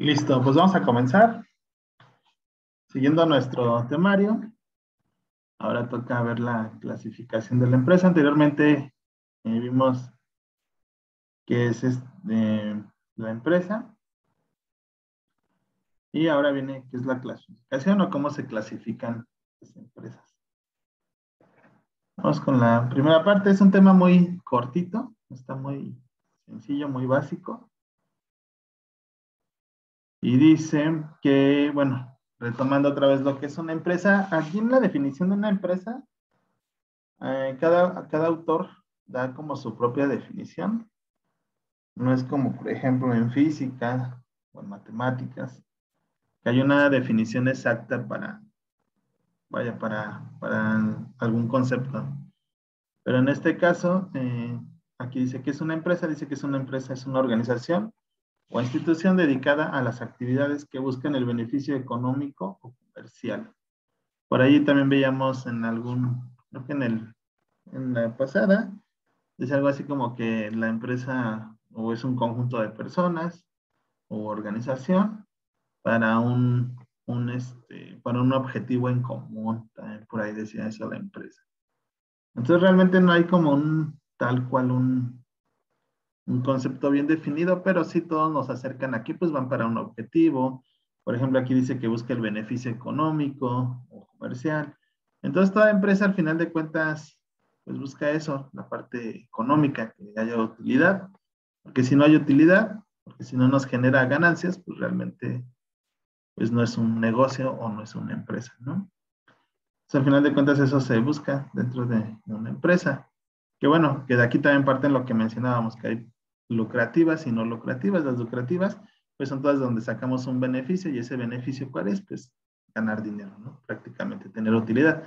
Listo, pues vamos a comenzar. Siguiendo nuestro temario, ahora toca ver la clasificación de la empresa. Anteriormente vimos qué es la empresa y ahora viene qué es la clasificación o cómo se clasifican las empresas. Vamos con la primera parte. Es un tema muy cortito, está muy sencillo, muy básico. Y dice que, bueno, retomando otra vez lo que es una empresa, aquí en la definición de una empresa, cada autor da como su propia definición. No es como, por ejemplo, en física o en matemáticas, que hay una definición exacta para algún concepto. Pero en este caso, aquí dice que es una empresa, dice que es una empresa, es una organización o institución dedicada a las actividades que buscan el beneficio económico o comercial. Por ahí también veíamos creo que en la pasada, dice algo así como que la empresa o es un conjunto de personas o organización para para un objetivo en común. También por ahí decía eso la empresa. Entonces realmente no hay como tal cual un concepto bien definido, pero sí todos nos acercan aquí, pues van para un objetivo. Por ejemplo, aquí dice que busca el beneficio económico o comercial. Entonces toda empresa al final de cuentas, pues busca eso, la parte económica, que haya utilidad. Porque si no hay utilidad, porque si no nos genera ganancias, pues realmente pues no es un negocio o no es una empresa, ¿no? Entonces, al final de cuentas eso se busca dentro de una empresa. Que bueno, que de aquí también parten lo que mencionábamos, que hay lucrativas y no lucrativas. Las lucrativas, pues son todas donde sacamos un beneficio y ese beneficio, ¿cuál es? Pues ganar dinero, ¿no? Prácticamente tener utilidad.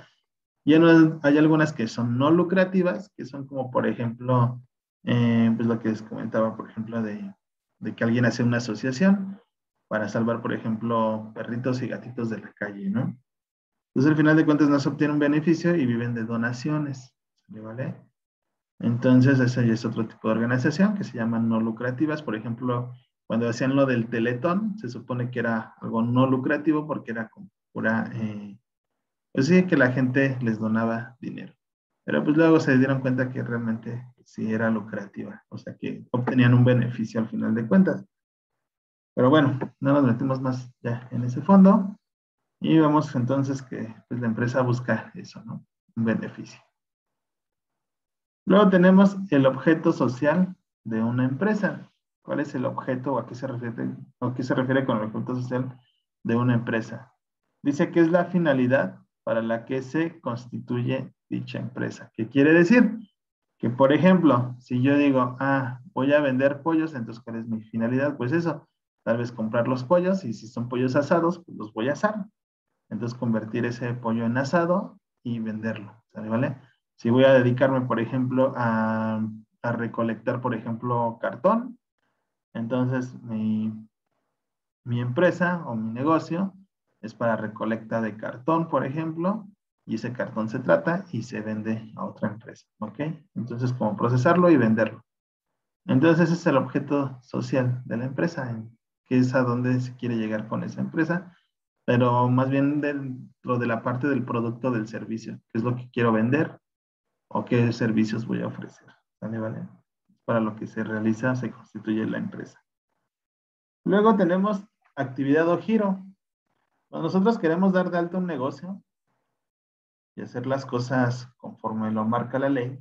Y hay algunas que son no lucrativas, que son como, por ejemplo, pues lo que les comentaba, por ejemplo, de que alguien hace una asociación para salvar, por ejemplo, perritos y gatitos de la calle, ¿no? Entonces, al final de cuentas, no se obtiene un beneficio y viven de donaciones, ¿vale? Entonces, ese ya es otro tipo de organización que se llaman no lucrativas. Por ejemplo, cuando hacían lo del Teletón, se supone que era algo no lucrativo porque era como pura, pues sí, que la gente les donaba dinero. Pero pues luego se dieron cuenta que realmente sí era lucrativa, o sea que obtenían un beneficio al final de cuentas. Pero bueno, no nos metemos más ya en ese fondo y vemos entonces que pues, la empresa busca eso, ¿no? Un beneficio. Luego tenemos el objeto social de una empresa. ¿Cuál es el objeto o a qué se refiere con el objeto social de una empresa? Dice que es la finalidad para la que se constituye dicha empresa. ¿Qué quiere decir? Que, por ejemplo, si yo digo, voy a vender pollos, entonces, ¿cuál es mi finalidad? Pues eso, tal vez comprar los pollos y si son pollos asados, pues los voy a asar. Entonces, convertir ese pollo en asado y venderlo, ¿vale? Si voy a dedicarme, por ejemplo, a recolectar, por ejemplo, cartón, entonces mi empresa o mi negocio es para recolecta de cartón, por ejemplo, y ese cartón se trata y se vende a otra empresa, ¿ok? Entonces, como procesarlo y venderlo. Entonces, ese es el objeto social de la empresa, que es a dónde se quiere llegar con esa empresa, pero más bien dentro de la parte del producto del servicio, qué es lo que quiero vender o qué servicios voy a ofrecer, ¿vale? ¿Vale? Para lo que se realiza, se constituye la empresa. Luego tenemos actividad o giro. Cuando nosotros queremos dar de alta un negocio y hacer las cosas conforme lo marca la ley,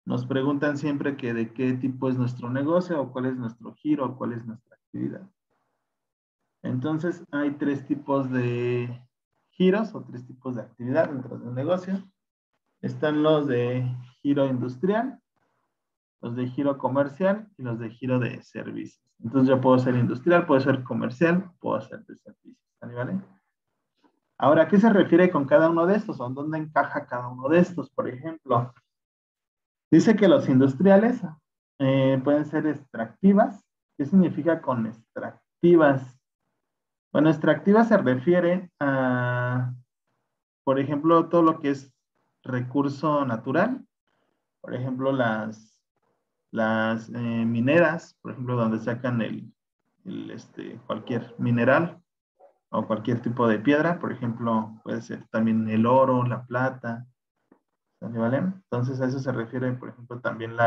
nos preguntan siempre que de qué tipo es nuestro negocio o cuál es nuestro giro o cuál es nuestra actividad. Entonces, hay tres tipos de giros o tres tipos de actividad dentro de un negocio. Están los de giro industrial, los de giro comercial y los de giro de servicios. Entonces, yo puedo ser industrial, puedo ser comercial, puedo ser de servicios. ¿Vale? Ahora, ¿a qué se refiere con cada uno de estos? ¿O en dónde encaja cada uno de estos? Por ejemplo, dice que los industriales pueden ser extractivas. ¿Qué significa con extractivas? Bueno, extractiva se refiere a, por ejemplo, todo lo que es recurso natural. Por ejemplo, las mineras, por ejemplo, donde sacan cualquier mineral o cualquier tipo de piedra. Por ejemplo, puede ser también el oro, la plata. ¿Vale? Entonces a eso se refiere, por ejemplo, también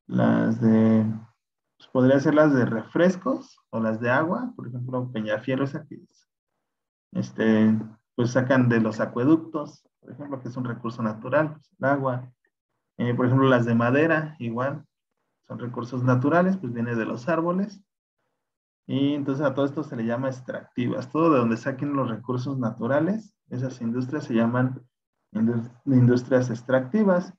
pues podría ser las de refrescos o las de agua. Por ejemplo, Peñafiel, esa que es, pues sacan de los acueductos, por ejemplo, que es un recurso natural, pues, el agua. Por ejemplo, las de madera, igual, son recursos naturales, pues viene de los árboles. Y entonces a todo esto se le llama extractivas. Todo de donde saquen los recursos naturales, esas industrias se llaman industrias extractivas.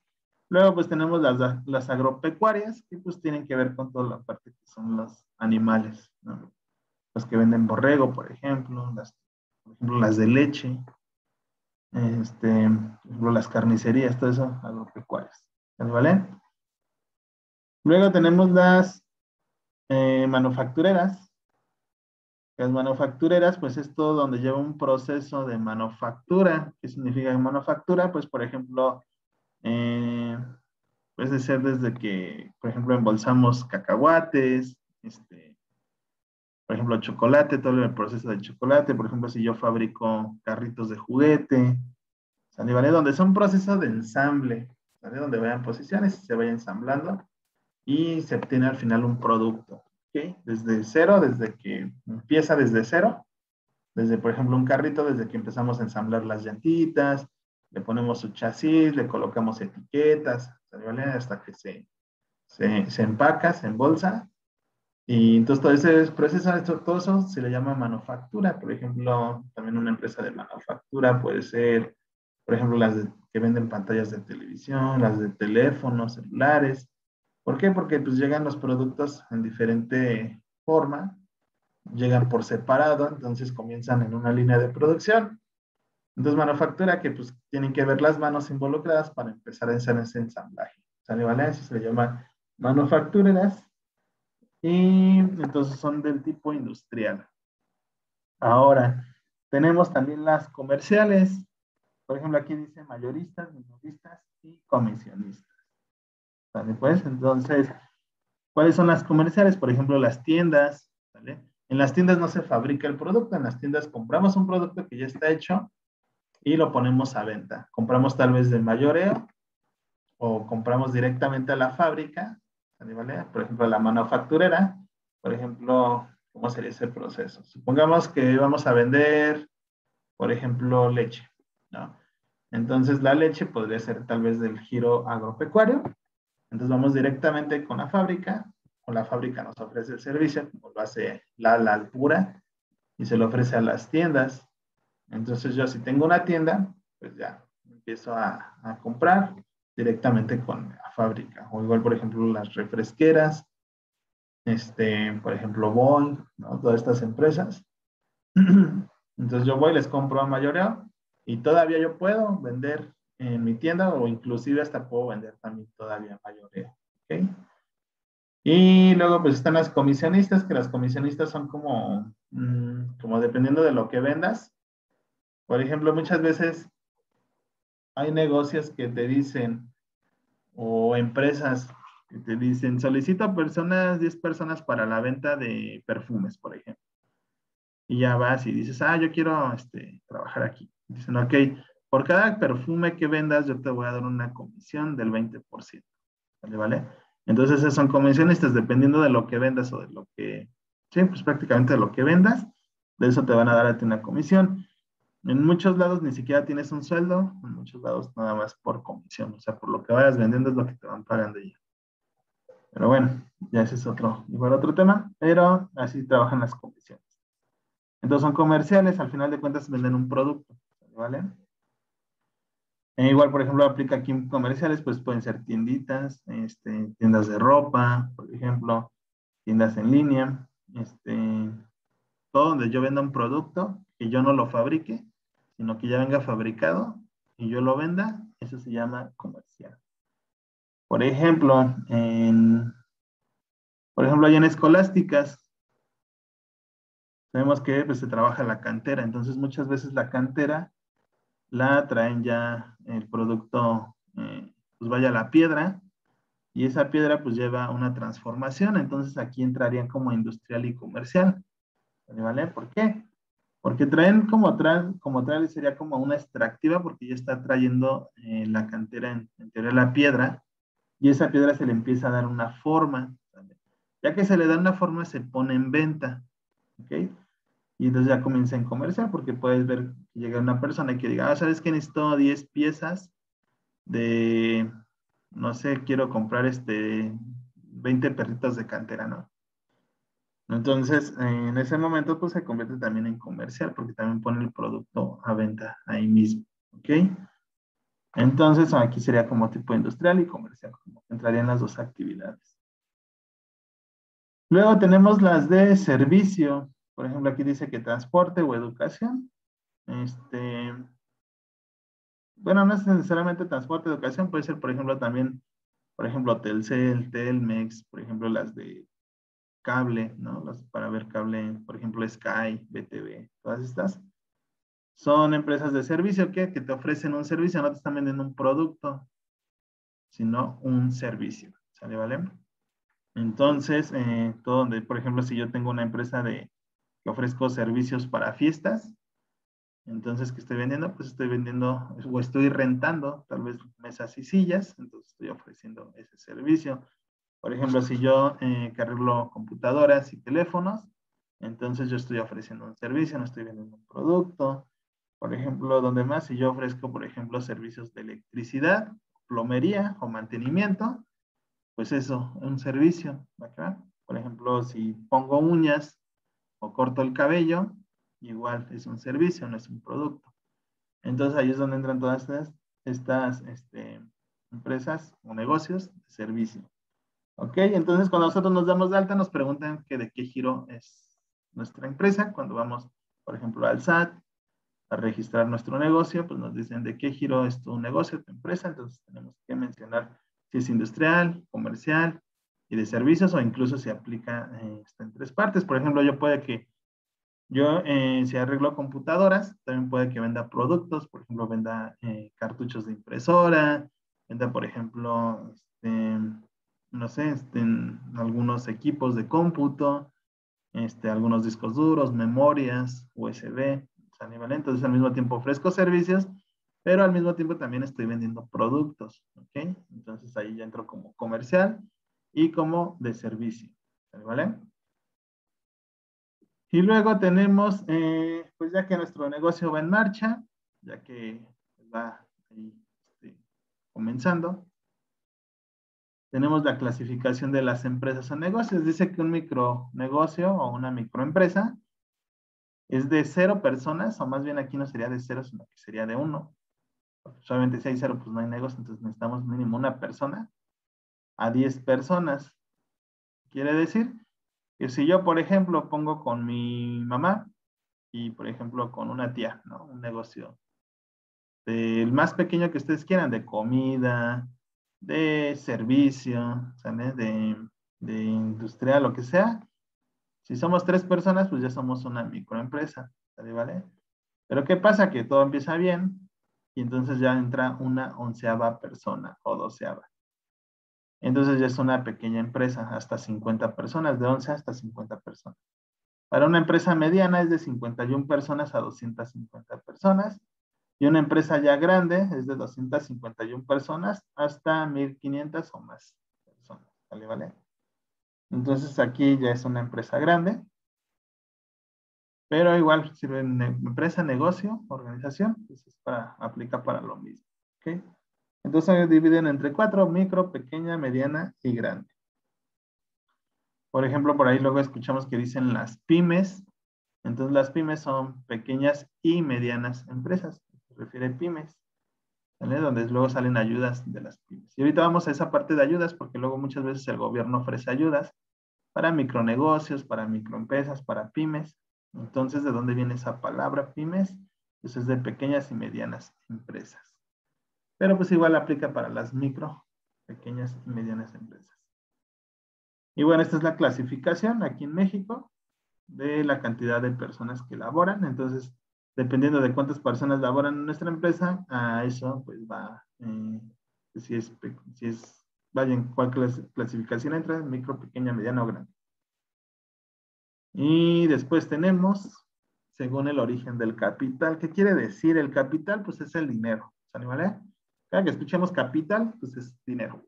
Luego pues tenemos las agropecuarias, que pues tienen que ver con toda la parte que son los animales, ¿no? Los que venden borrego, por ejemplo, las de leche, por ejemplo, las carnicerías, todo eso, agropecuarias. ¿Vale? Luego tenemos las manufactureras. Las manufactureras, pues es todo donde lleva un proceso de manufactura. ¿Qué significa manufactura? Pues, por ejemplo, puede ser desde que, por ejemplo, embolsamos cacahuates, por ejemplo, chocolate, todo el proceso de chocolate. Por ejemplo, si yo fabrico carritos de juguete, ¿sale? ¿Vale? Donde son procesos de ensamble, ¿sale? Donde vayan posiciones, se vaya ensamblando y se obtiene al final un producto. ¿Ok? Desde cero, desde que empieza desde cero. Desde, por ejemplo, un carrito, desde que empezamos a ensamblar las llantitas, le ponemos su chasis, le colocamos etiquetas, ¿vale? Hasta que se empaca, se embolsa. Y entonces todo ese proceso, todo eso se le llama manufactura. Por ejemplo, también una empresa de manufactura puede ser, por ejemplo, que venden pantallas de televisión, las de teléfonos, celulares. ¿Por qué? Porque pues llegan los productos en diferente forma, llegan por separado, entonces comienzan en una línea de producción. Entonces, manufactura que pues tienen que ver las manos involucradas para empezar a hacer ese ensamblaje. ¿Sale? ¿Vale? Eso se le llama manufactureras y entonces son del tipo industrial. Ahora, tenemos también las comerciales. Por ejemplo, aquí dice mayoristas, minoristas y comisionistas. ¿Sale? Pues, entonces, ¿cuáles son las comerciales? Por ejemplo, las tiendas, ¿vale? En las tiendas no se fabrica el producto, en las tiendas compramos un producto que ya está hecho y lo ponemos a venta. Compramos tal vez de mayoreo o compramos directamente a la fábrica, ¿vale? Por ejemplo, a la manufacturera. Por ejemplo, ¿cómo sería ese proceso? Supongamos que vamos a vender, por ejemplo, leche, ¿no? Entonces, la leche podría ser tal vez del giro agropecuario. Entonces, vamos directamente con la fábrica, o la fábrica nos ofrece el servicio, como lo hace la Alpura, y se lo ofrece a las tiendas. Entonces, yo si tengo una tienda, pues ya empiezo a comprar directamente con la fábrica. O igual, por ejemplo, las refresqueras, por ejemplo, Boeing, ¿no? Todas estas empresas. Entonces yo voy, les compro a mayoreo y todavía yo puedo vender en mi tienda o inclusive hasta puedo vender también todavía a mayoreo. ¿Okay? Y luego pues están las comisionistas, que las comisionistas son como dependiendo de lo que vendas. Por ejemplo, muchas veces hay negocios que te dicen, o empresas que te dicen, solicito personas, 10 personas para la venta de perfumes, por ejemplo. Y ya vas y dices, yo quiero trabajar aquí. Dicen, ok, por cada perfume que vendas, yo te voy a dar una comisión del 20%. ¿Vale? ¿Vale? Entonces, esas son comisionistas, dependiendo de lo que vendas o de lo que, sí, pues prácticamente de lo que vendas, de eso te van a dar a ti una comisión. En muchos lados ni siquiera tienes un sueldo, en muchos lados nada más por comisión, o sea, por lo que vayas vendiendo es lo que te van pagando ya. Pero bueno, ya ese es igual otro tema, pero así trabajan las comisiones. Entonces son comerciales, al final de cuentas venden un producto, ¿vale? Igual, por ejemplo, aplica aquí en comerciales, pues pueden ser tienditas, tiendas de ropa, por ejemplo, tiendas en línea, todo donde yo venda un producto, que yo no lo fabrique, sino que ya venga fabricado y yo lo venda, eso se llama comercial. Por ejemplo, ahí en escolásticas, sabemos que pues, se trabaja la cantera, entonces muchas veces la cantera la traen ya el producto, pues vaya a la piedra, y esa piedra pues lleva una transformación, entonces aquí entrarían como industrial y comercial. ¿Vale? ¿Por qué? Porque traen como tal sería como una extractiva porque ya está trayendo la cantera, en teoría la piedra, y esa piedra se le empieza a dar una forma. ¿Vale? Ya que se le da una forma, se pone en venta. ¿Ok? Y entonces ya comienza en comercial porque puedes ver que llega una persona y que diga, ¿sabes qué? Necesito 10 piezas de, no sé, quiero comprar 20 perritos de cantera, ¿no? Entonces, en ese momento, pues se convierte también en comercial, porque también pone el producto a venta ahí mismo, ¿ok? Entonces, aquí sería como tipo industrial y comercial, como entrarían las dos actividades. Luego tenemos las de servicio. Por ejemplo, aquí dice que transporte o educación. Bueno, no es necesariamente transporte, educación, puede ser, por ejemplo, también, por ejemplo, Telcel, Telmex, por ejemplo, las de cable, ¿no? Para ver cable, por ejemplo, Sky, BTV, todas estas. Son empresas de servicio que te ofrecen un servicio, no te están vendiendo un producto, sino un servicio. ¿Sale, vale? Entonces, todo donde, por ejemplo, si yo tengo una empresa que ofrezco servicios para fiestas, entonces, ¿qué estoy vendiendo? Pues estoy vendiendo o estoy rentando tal vez mesas y sillas, entonces estoy ofreciendo ese servicio. Por ejemplo, si yo que arreglo computadoras y teléfonos, entonces yo estoy ofreciendo un servicio, no estoy vendiendo un producto. Por ejemplo, donde más, si yo ofrezco, por ejemplo, servicios de electricidad, plomería o mantenimiento, pues eso, un servicio, ¿verdad? Por ejemplo, si pongo uñas o corto el cabello, igual es un servicio, no es un producto. Entonces ahí es donde entran todas estas empresas o negocios de servicio. ¿Ok? Entonces cuando nosotros nos damos de alta nos preguntan que de qué giro es nuestra empresa. Cuando vamos, por ejemplo, al SAT a registrar nuestro negocio, pues nos dicen de qué giro es tu negocio, tu empresa. Entonces tenemos que mencionar si es industrial, comercial y de servicios o incluso se aplica en tres partes. Por ejemplo, yo puede que yo, si arreglo computadoras, también puede que venda productos, por ejemplo, venda cartuchos de impresora, venda, por ejemplo, no sé, algunos equipos de cómputo, algunos discos duros, memorias, USB, ¿sale? ¿Vale? Entonces, al mismo tiempo ofrezco servicios, pero al mismo tiempo también estoy vendiendo productos, ¿ok? Entonces, ahí ya entro como comercial y como de servicio, ¿sale? ¿Vale? Y luego tenemos, pues ya que nuestro negocio va en marcha, ya que va ahí, comenzando, tenemos la clasificación de las empresas o negocios. Dice que un micronegocio o una microempresa es de 0 personas, o más bien aquí no sería de 0, sino que sería de 1. Solamente si hay 0, pues no hay negocio, entonces necesitamos mínimo una persona a 10 personas. Quiere decir que si yo, por ejemplo, pongo con mi mamá y, por ejemplo, con una tía, ¿no? Un negocio del más pequeño que ustedes quieran, de comida, de servicio, ¿sabes? De industrial, lo que sea. Si somos 3 personas, pues ya somos una microempresa, ¿sale? ¿Vale? Pero ¿qué pasa? Que todo empieza bien y entonces ya entra una 11ª persona o 12ª. Entonces ya es una pequeña empresa, hasta 50 personas, de 11 hasta 50 personas. Para una empresa mediana es de 51 personas a 250 personas. Y una empresa ya grande es de 251 personas hasta 1500 o más personas. ¿Vale? ¿Vale? Entonces aquí ya es una empresa grande, pero igual sirve en empresa, negocio, organización, pues aplica para lo mismo. ¿Ok? Entonces se dividen entre 4, micro, pequeña, mediana y grande. Por ejemplo, por ahí luego escuchamos que dicen las pymes. Entonces las pymes son pequeñas y medianas empresas. Se refiere a pymes. ¿Vale? Donde luego salen ayudas de las pymes. Y ahorita vamos a esa parte de ayudas porque luego muchas veces el gobierno ofrece ayudas para micronegocios, para microempresas, para pymes. Entonces, ¿de dónde viene esa palabra pymes? Pues es de pequeñas y medianas empresas. Pero pues igual aplica para las micro, pequeñas y medianas empresas. Y bueno, esta es la clasificación aquí en México de la cantidad de personas que laboran. Entonces, dependiendo de cuántas personas laboran en nuestra empresa, a eso pues va, si es vaya, en cuál clasificación entra, micro, pequeña, mediana o grande. Y después tenemos, según el origen del capital. ¿Qué quiere decir? El capital, pues es el dinero. ¿Sale, vale? Cada que escuchemos capital, pues es dinero.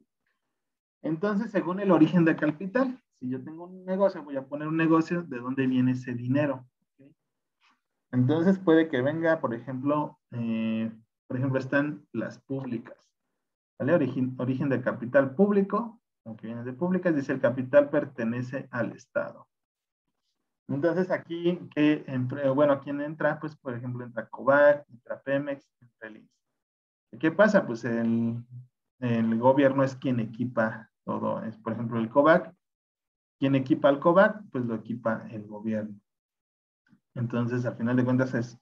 Entonces, según el origen del capital, si yo tengo un negocio, voy a poner un negocio, ¿de dónde viene ese dinero? ¿Okay? Entonces, puede que venga, por ejemplo, están las públicas. ¿Vale? Origen del capital público, aunque viene de públicas, dice el capital pertenece al Estado. Entonces aquí, bueno, ¿quién entra? Pues, por ejemplo, entra Covac, entra Pemex, entra el IMSS. ¿Qué pasa? Pues el gobierno es quien equipa todo. Es, por ejemplo, el Covac. ¿Quién equipa al Covac? Pues lo equipa el gobierno. Entonces, al final de cuentas, es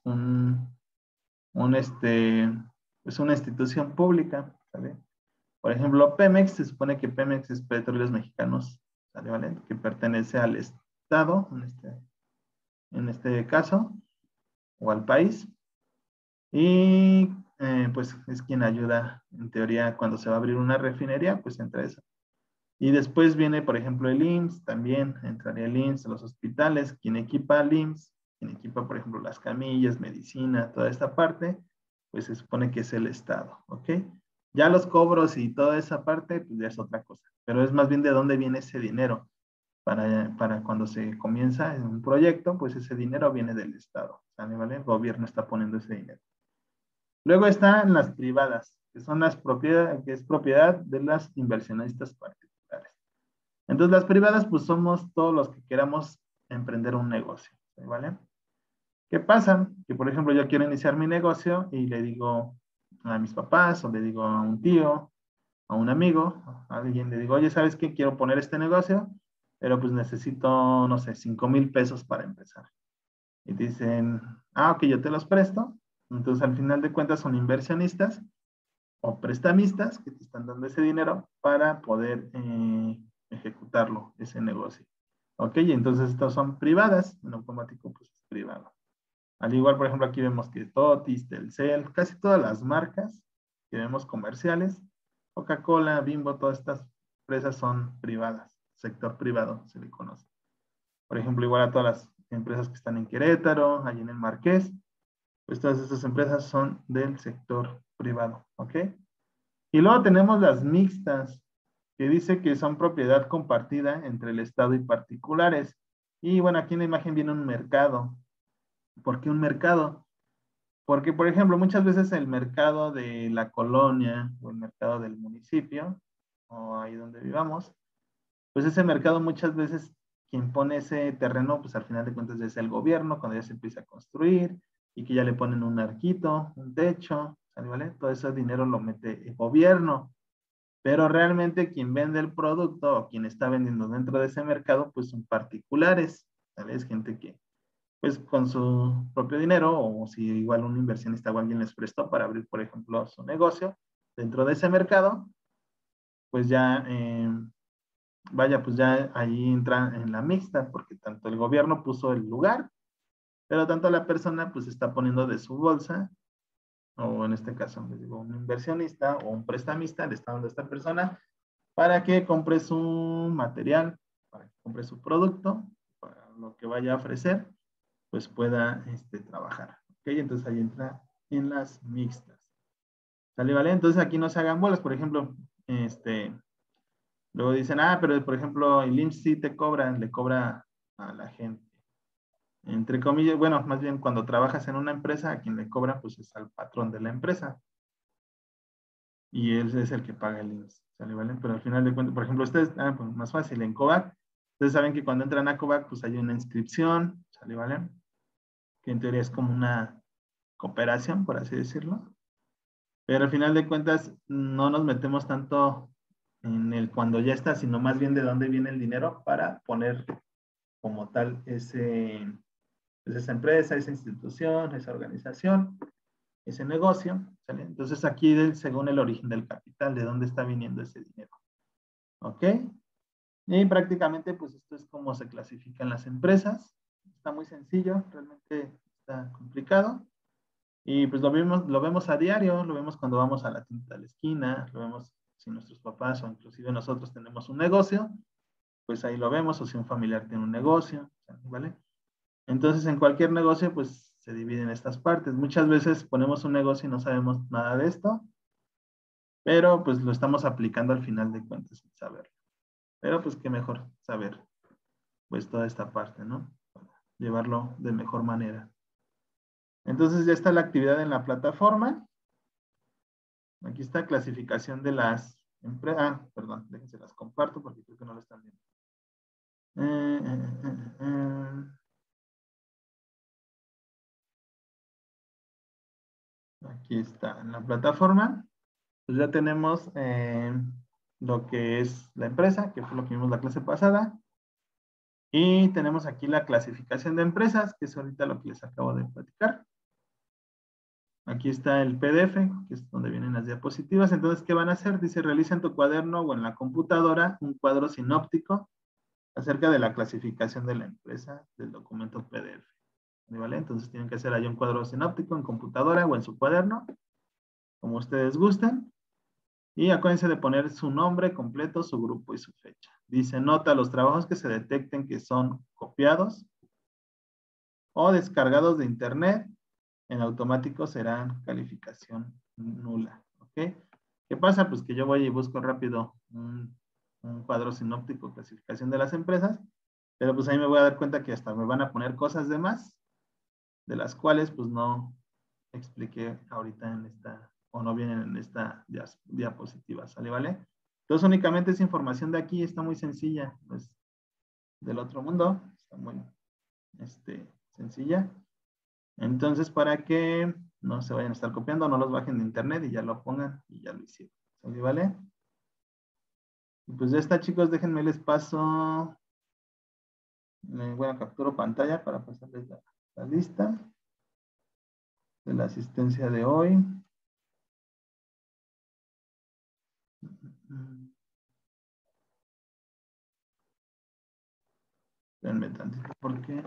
es una institución pública, ¿sale? Por ejemplo, Pemex, se supone que Pemex es Petróleos Mexicanos, ¿sale? ¿Vale? Que pertenece al Estado, en este caso, o al país. Y pues es quien ayuda, en teoría, cuando se va a abrir una refinería, pues entra eso. Y después viene, por ejemplo, el IMSS, también entraría el IMSS, los hospitales, quien equipa al IMSS, quien equipa, por ejemplo, las camillas, medicina, toda esta parte, pues se supone que es el Estado, ¿ok? Ya los cobros y toda esa parte, pues ya es otra cosa, pero es más bien de dónde viene ese dinero. Para cuando se comienza en un proyecto, pues ese dinero viene del Estado, ¿vale? El gobierno está poniendo ese dinero. Luego están las privadas, que son que es propiedad de las inversionistas particulares. Entonces, las privadas, pues somos todos los que queramos emprender un negocio, ¿vale? ¿Qué pasa? Que, por ejemplo, yo quiero iniciar mi negocio y le digo a mis papás o le digo a un tío, a un amigo, a alguien, le digo, oye, ¿sabes qué? Quiero poner este negocio, pero pues necesito, no sé, 5,000 pesos para empezar. Y dicen, ok, yo te los presto. Entonces, al final de cuentas, son inversionistas o prestamistas que te están dando ese dinero para poder ejecutarlo, ese negocio. Ok, entonces estas son privadas, en automático pues es privado. Al igual, por ejemplo, aquí vemos que Totis, Telcel, casi todas las marcas que vemos comerciales, Coca-Cola, Bimbo, todas estas empresas son privadas, sector privado se le conoce. Por ejemplo, igual a todas las empresas que están en Querétaro, allí en el Marqués, pues todas estas empresas son del sector privado, ¿ok? Y luego tenemos las mixtas, que dice que son propiedad compartida entre el Estado y particulares. Y bueno, aquí en la imagen viene un mercado. ¿Por qué un mercado? Porque, por ejemplo, muchas veces el mercado de la colonia o el mercado del municipio, o ahí donde vivamos, pues ese mercado muchas veces quien pone ese terreno, pues al final de cuentas es el gobierno, cuando ya se empieza a construir y que ya le ponen un arquito, un techo, ¿vale? Todo ese dinero lo mete el gobierno. Pero realmente quien vende el producto o quien está vendiendo dentro de ese mercado, pues son particulares, ¿sabes? Gente que, pues con su propio dinero, o si igual un inversionista o alguien les prestó para abrir, por ejemplo, su negocio dentro de ese mercado, pues ya, vaya, pues ya ahí entra en la mixta, porque tanto el gobierno puso el lugar, pero tanto la persona pues está poniendo de su bolsa, o en este caso, les digo, un inversionista o un prestamista le está dando a esta persona para que compre su material, para que compre su producto, para lo que vaya a ofrecer, pues pueda trabajar. ¿Ok? Entonces ahí entra en las mixtas. ¿Sale, vale? Entonces aquí no se hagan bolas, por ejemplo, luego dicen, pero por ejemplo, el IMSS sí te cobra, le cobra a la gente. Entre comillas, bueno, más bien cuando trabajas en una empresa, a quien le cobra, pues es al patrón de la empresa. Y él es el que paga el IMSS, ¿sale, vale? Pero al final de cuentas, por ejemplo, ustedes, pues más fácil, en Covac, ustedes saben que cuando entran a Covac, pues hay una inscripción, ¿sale, vale? Que en teoría es como una cooperación, por así decirlo. Pero al final de cuentas, no nos metemos tanto en el cuando ya está, sino más bien de dónde viene el dinero para poner como tal esa empresa, esa institución, esa organización, ese negocio, ¿sale? Entonces aquí, según el origen del capital, de dónde está viniendo ese dinero. ¿Ok? Y prácticamente, pues esto es como se clasifican las empresas. Está muy sencillo, realmente está complicado. Y pues lo vemos a diario, lo vemos cuando vamos a la tienda de la esquina, lo vemos si nuestros papás o inclusive nosotros tenemos un negocio, pues ahí lo vemos, o si un familiar tiene un negocio, ¿vale? Entonces, en cualquier negocio, pues se divide en estas partes. Muchas veces ponemos un negocio y no sabemos nada de esto, pero pues lo estamos aplicando al final de cuentas sin saberlo. Pero pues qué mejor saber pues toda esta parte, ¿no? Llevarlo de mejor manera. Entonces ya está la actividad en la plataforma. Aquí está clasificación de las empresas. Ah, perdón, déjense las comparto porque creo que no lo están viendo. Aquí está en la plataforma. Pues ya tenemos lo que es la empresa, que fue lo que vimos la clase pasada. Y tenemos aquí la clasificación de empresas, que es ahorita lo que les acabo de platicar. Aquí está el PDF, que es donde vienen las diapositivas. Entonces, ¿qué van a hacer? Dice, realiza en tu cuaderno o en la computadora un cuadro sinóptico acerca de la clasificación de la empresa del documento PDF. ¿Vale? Entonces, tienen que hacer ahí un cuadro sinóptico en computadora o en su cuaderno, como ustedes gusten. Y acuérdense de poner su nombre completo, su grupo y su fecha. Dice, nota, los trabajos que se detecten que son copiados o descargados de internet, en automático serán calificación nula. ¿Ok? ¿Qué pasa? Pues que yo voy y busco rápido un cuadro sinóptico, clasificación de las empresas, pero pues ahí me voy a dar cuenta que hasta me van a poner cosas de más, de las cuales pues no expliqué ahorita en esta, o no vienen en esta diapositiva, ¿sale? ¿Vale? Entonces únicamente esa información de aquí está muy sencilla, pues del otro mundo, está muy sencilla. Entonces, para que no se vayan a estar copiando, no los bajen de internet y ya lo pongan y ya lo hicieron. ¿Sale? ¿Vale? Y pues ya está, chicos, déjenme les paso, bueno, capturo pantalla para pasarles la lista de la asistencia de hoy. Espérenme tantito porque...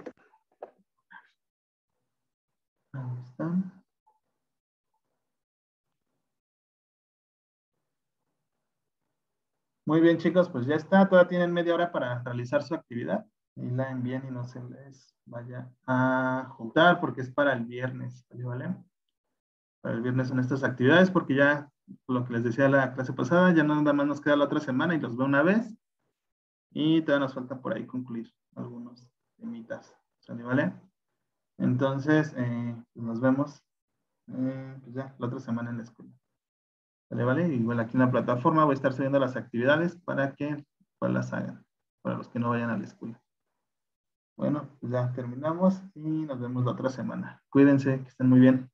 Ahí están. Muy bien, chicos, pues ya está. Todavía tienen media hora para realizar su actividad. Y la envíen y no se les vaya a juntar porque es para el viernes. ¿Vale? Para el viernes son estas actividades porque ya, lo que les decía la clase pasada, ya nada más nos queda la otra semana y los veo una vez. Y todavía nos falta por ahí concluir algunos temitas. ¿Vale? Entonces, pues nos vemos pues ya la otra semana en la escuela. ¿Vale? Igual aquí en la plataforma voy a estar subiendo las actividades para que pues, las hagan, para los que no vayan a la escuela. Bueno, pues ya terminamos y nos vemos la otra semana. Cuídense, que estén muy bien.